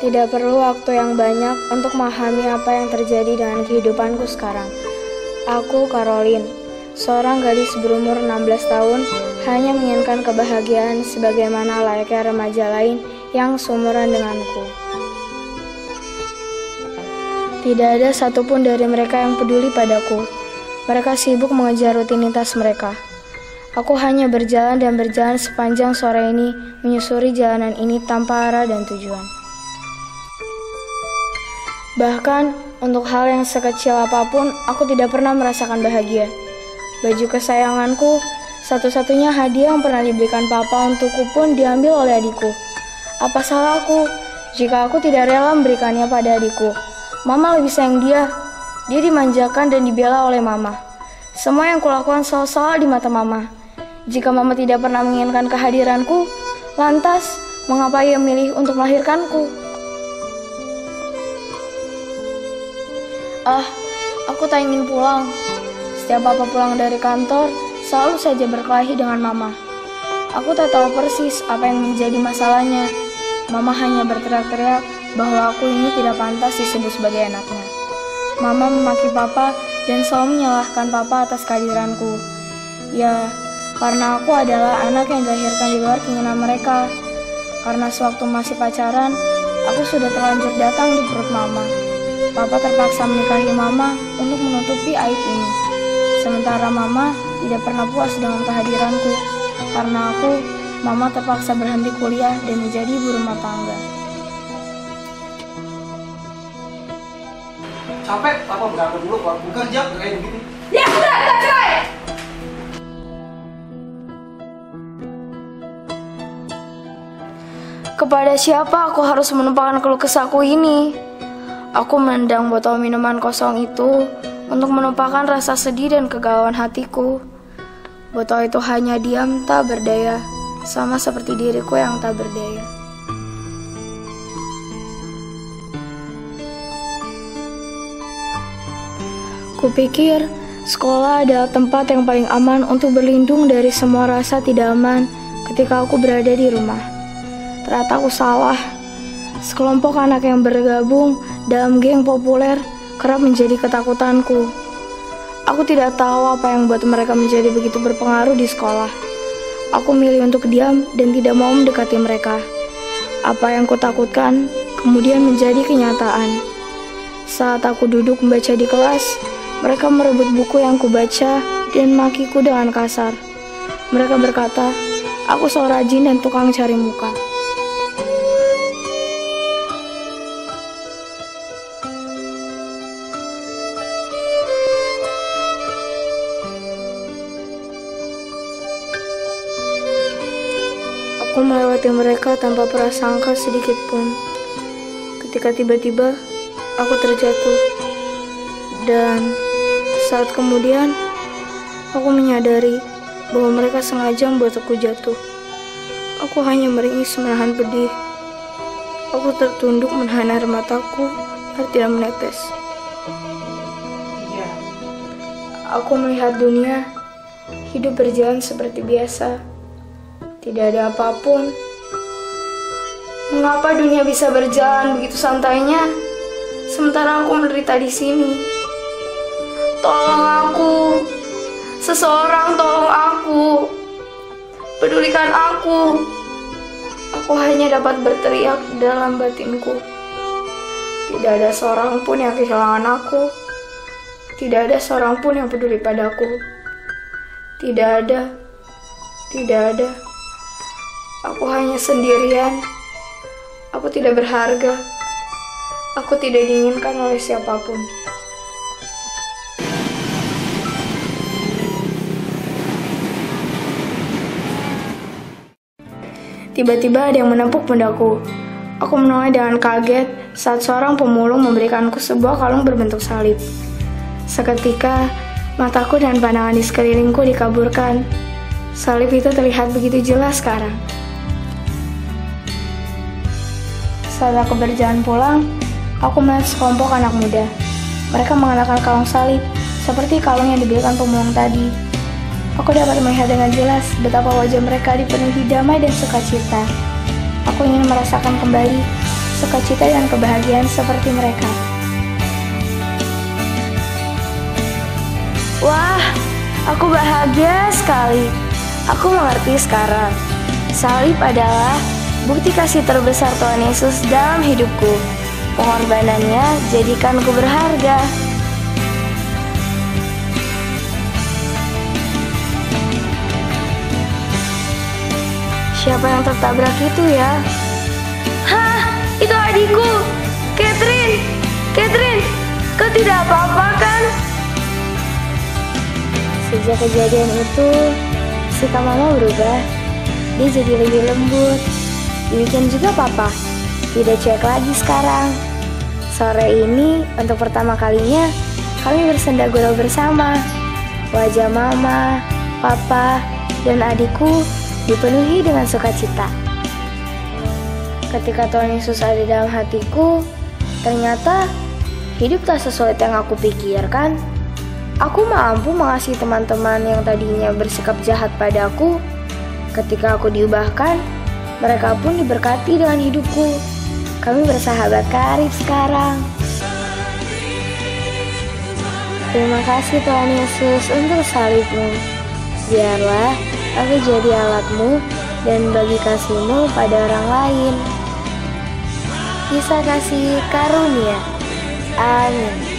Tidak perlu waktu yang banyak untuk memahami apa yang terjadi dengan kehidupanku sekarang. Aku, Caroline, seorang gadis berumur 16 tahun, hanya menginginkan kebahagiaan sebagaimana layaknya remaja lain yang seumuran denganku. Tidak ada satupun dari mereka yang peduli padaku. Mereka sibuk mengejar rutinitas mereka. Aku hanya berjalan dan berjalan sepanjang sore ini, menyusuri jalanan ini tanpa arah dan tujuan. Bahkan, untuk hal yang sekecil apapun, aku tidak pernah merasakan bahagia. Baju kesayanganku, satu-satunya hadiah yang pernah diberikan papa untukku pun diambil oleh adikku. Apa salahku jika aku tidak rela memberikannya pada adikku? Mama lebih sayang dia. Dia dimanjakan dan dibela oleh mama. Semua yang kulakukan salah-salah di mata mama. Jika mama tidak pernah menginginkan kehadiranku, lantas mengapa ia memilih untuk melahirkanku? Aku tak ingin pulang. Setiap papa pulang dari kantor, selalu saja berkelahi dengan mama. Aku tak tahu persis apa yang menjadi masalahnya. Mama hanya berteriak-teriak bahwa aku ini tidak pantas disebut sebagai anaknya. Mama memaki papa dan selalu menyalahkan papa atas kehadiranku. Ya, karena aku adalah anak yang dilahirkan di luar keinginan mereka. Karena sewaktu masih pacaran, aku sudah terlanjur datang di perut mama. Papa terpaksa menikahi mama untuk menutupi aib ini. Sementara mama tidak pernah puas dengan kehadiranku. Karena aku, mama terpaksa berhenti kuliah dan menjadi ibu rumah tangga. Capek, papa berangkat dulu, papa bekerja kayak begini. Ya udah, kita cerai. Kepada siapa aku harus menumpahkan keluh kesahku ini? Aku menendang botol minuman kosong itu untuk menumpahkan rasa sedih dan kegalauan hatiku. Botol itu hanya diam tak berdaya, sama seperti diriku yang tak berdaya. Kupikir sekolah adalah tempat yang paling aman untuk berlindung dari semua rasa tidak aman ketika aku berada di rumah. Ternyata aku salah. Sekelompok anak yang bergabung dalam geng populer kerap menjadi ketakutanku. Aku tidak tahu apa yang membuat mereka menjadi begitu berpengaruh di sekolah. Aku milih untuk diam dan tidak mau mendekati mereka. Apa yang kutakutkan kemudian menjadi kenyataan. Saat aku duduk membaca di kelas, mereka merebut buku yang kubaca dan makiku dengan kasar. Mereka berkata, aku so rajin dan tukang cari muka. Aku melewati mereka tanpa prasangka sedikit pun. Ketika tiba-tiba, aku terjatuh. Dan saat kemudian, aku menyadari bahwa mereka sengaja membuat aku jatuh. Aku hanya meringis menahan pedih. Aku tertunduk menahan air mataku agar tidak menetes. Aku melihat dunia, hidup berjalan seperti biasa. Tidak ada apapun. Mengapa dunia bisa berjalan begitu santainya, sementara aku menderita di sini? Tolong aku, seseorang tolong aku, pedulikan aku. Aku hanya dapat berteriak dalam batinku. Tidak ada seorang pun yang kehilangan aku. Tidak ada seorang pun yang peduli padaku. Tidak ada. Aku hanya sendirian. Aku tidak berharga. Aku tidak diinginkan oleh siapapun. Tiba-tiba ada yang menepuk pundakku. Aku menoleh dengan kaget saat seorang pemulung memberikanku sebuah kalung berbentuk salib. Seketika, mataku dan pandangan di sekelilingku dikaburkan. Salib itu terlihat begitu jelas sekarang. Saat aku berjalan pulang, aku melihat sekelompok anak muda. Mereka mengenakan kalung salib, seperti kalung yang diberikan pemulung tadi. Aku dapat melihat dengan jelas betapa wajah mereka dipenuhi damai dan sukacita. Aku ingin merasakan kembali sukacita dan kebahagiaan seperti mereka. Wah, aku bahagia sekali. Aku mengerti sekarang. Salib adalah bukti kasih terbesar Tuhan Yesus dalam hidupku. Pengorbanannya jadikanku berharga. Siapa yang tertabrak itu ya? Hah, itu adikku, Catherine. Catherine, kau tidak apa-apa kan? Sejak kejadian itu, sikap mama berubah. Dia jadi lebih lembut. Demikian juga papa, tidak cuek lagi sekarang. Sore ini, untuk pertama kalinya, kami bersenda gurau bersama. Wajah mama, papa, dan adikku dipenuhi dengan sukacita. Ketika Tuhan Yesus ada dalam hatiku, ternyata hidup tak sesuai yang aku pikirkan. Aku mampu mengasihi teman-teman yang tadinya bersikap jahat padaku. Ketika aku diubahkan, mereka pun diberkati dengan hidupku. Kami bersahabat karib sekarang. Terima kasih Tuhan Yesus untuk salib-Mu. Biarlah aku jadi alat-Mu dan bagi kasih-Mu pada orang lain. Kisah kasih karunia. Amin.